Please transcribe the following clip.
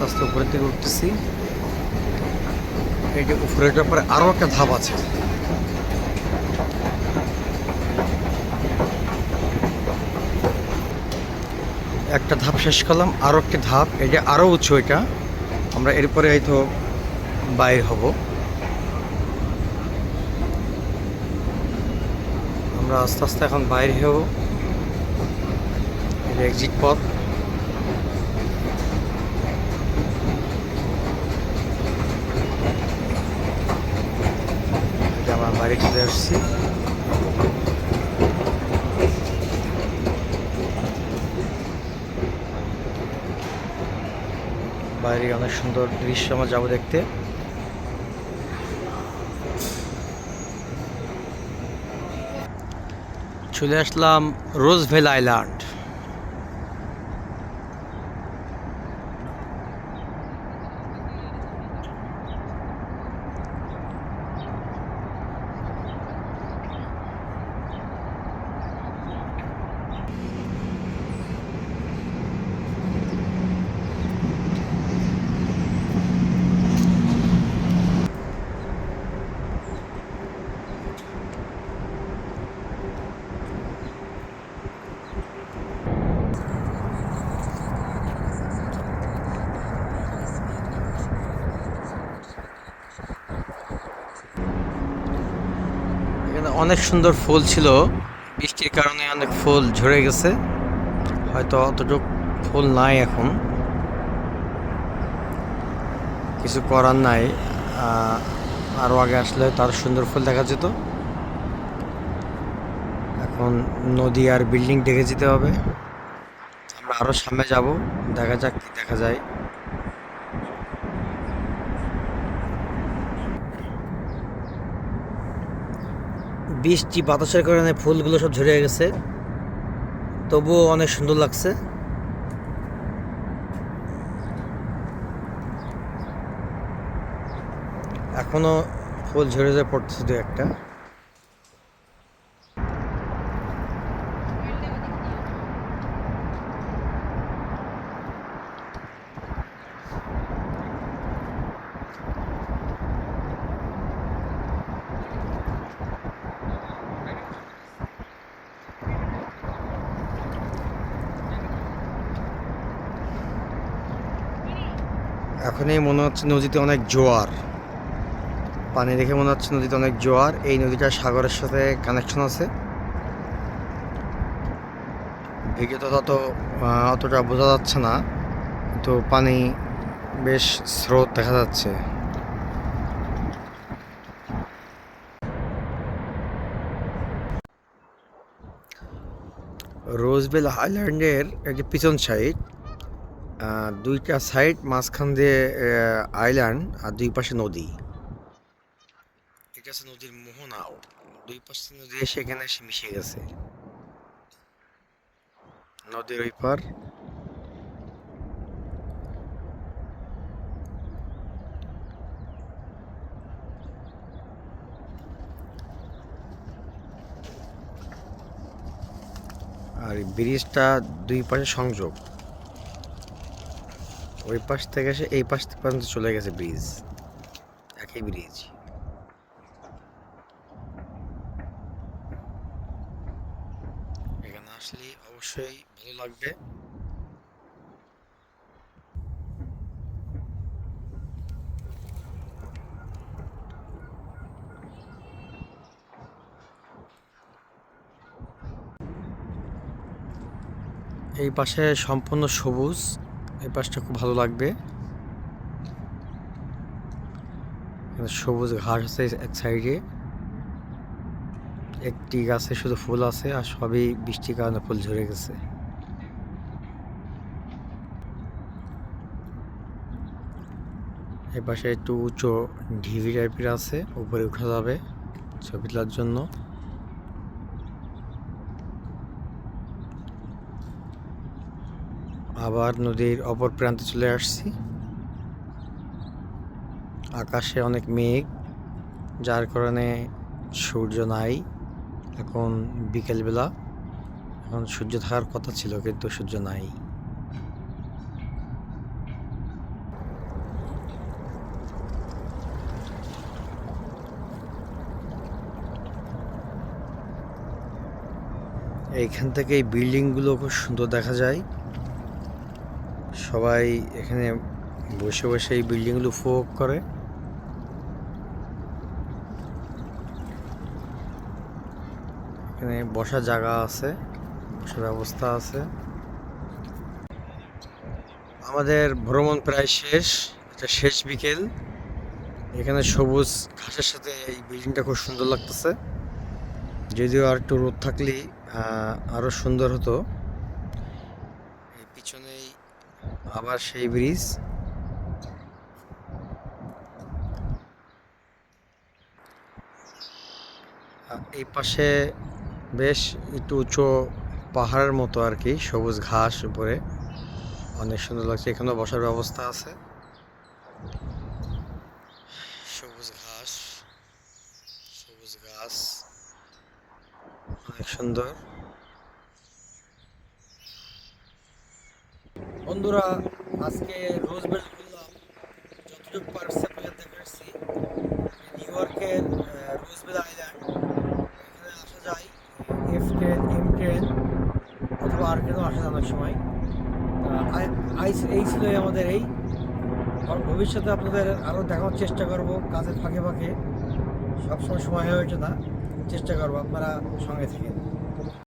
আস্তে আস্তে উপরের দিকে উঠতেছি। এই যে উপরেটার পরে আরও একটা ধাপ আছে। একটা ধাপ শেষ করলাম, আরও একটি ধাপ, এটা আরও উঁচু। এটা আমরা এরপরে হয়তো বাইর হব। আমরা আস্তে আস্তে এখন বাইরে হব। এটা এক্সিট পথ। এটা আমরা বাইরে চলে আসছি। বাইরে অনেক সুন্দর দৃশ্য আমরা যাবো দেখতে। চলে আসলাম রোজভেল আইল্যান্ড। এখানে অনেক সুন্দর ফুল ছিল, বৃষ্টির কারণে অনেক ফুল ঝরে গেছে, হয়তো অতটুক ফুল নাই এখন, কিছু করার নাই। আরও আগে আসলে তার সুন্দর ফুল দেখা যেত। এখন নদী আর বিল্ডিং দেখে যেতে হবে। আমরা আরও সামনে যাব, দেখা যাক কি দেখা যায়। বৃষ্টি বাতাসের কারণে ফুলগুলো সব ঝরে গেছে, তবুও অনেক সুন্দর লাগছে। এখনো ফুল ঝরে ঝরে পড়তেছে দু একটা। এখনই মনে হচ্ছে নদীতে অনেক জোয়ার, পানি দেখে মনে হচ্ছে নদীতে অনেক জোয়ার। এই নদীটা সাগরের সাথে কানেকশন আছে। ভিডিওতে অতটা বোঝা যাচ্ছে না, তো পানি বেশ স্রোত দেখা যাচ্ছে। রোজবেল আইল্যান্ডের একটি পিছন সাইড, দুইটা সাইড, মাঝখান দিয়ে আইল্যান্ড আর দুই পাশে নদী। এটা হচ্ছে নদীর মোহনাও, দুই পাশে নদী এসে এখানে এসে মিশে গেছে। নদীর ওই পার। আর এই ব্রিজটা দুই পাশে সংযোগ, ওই পাশ থেকে এসে এই পাশ পর্যন্ত চলে গেছে ব্রিজ, একই ব্রিজ। এখানে আসলে অবশ্যই ভালো লাগবে। এই পাশে সম্পূর্ণ সবুজ, এই পাশটা খুব ভালো লাগবে। সবুজ ঘাস আছে এক সাইডে, একটি গাছে শুধু ফুল আছে, আর সবই বৃষ্টির কারণে ফুল ঝরে গেছে। এই পাশে একটু উঁচু ঢিবি টাইপের আছে, উপরে উঠা যাবে ছবি তোলার জন্য। আবার নদীর অপর প্রান্তে চলে আসছি। আকাশে অনেক মেঘ, যার কারণে সূর্য নাই। এখন বিকেলবেলা, এখন সূর্য থাকার কথা ছিল কিন্তু সূর্য নাই। এইখান থেকে এই বিল্ডিংগুলো খুব সুন্দর দেখা যায়। সবাই এখানে বসে বসে এই বিল্ডিংগুলো উপভোগ করে। এখানে বসার জায়গা আছে, বসার ব্যবস্থা আছে। আমাদের ভ্রমণ প্রায় শেষ, এটা শেষ বিকেল। এখানে সবুজ ঘাসের সাথে এই বিল্ডিংটা খুব সুন্দর লাগতেছে। যদিও আর একটু রোদ থাকলেই আরো সুন্দর হতো। এই পিছনেই আবার সেই ব্রিজ। এই পাশে বেশ একটু উঁচু পাহাড়ের মতো আর কি, সবুজ ঘাস উপরে, অনেক সুন্দর লাগছে। এখানেও বসার ব্যবস্থা আছে, সবুজ ঘাস, সবুজ গাছ, অনেক সুন্দর। বন্ধুরা, আজকে রোজবেল ঘুরলাম, যতটুকু পারছি আপনাদের দেখাচ্ছি। নিউ ইয়র্কের রোজবেল আইল্যান্ড, এখানে আসা যায় এফ ট্রেন, এম ট্রেন অথবা আর ট্রেনও আসা যায় অনেক সময়। এই ছিল আমাদের এই। ভবিষ্যতে আপনাদের আরও দেখানোর চেষ্টা করব, কাজের ফাঁকে ফাঁকে। সবসময় সময় হয়ে ওঠে না, চেষ্টা করবো, আপনারা সঙ্গে থাকেন।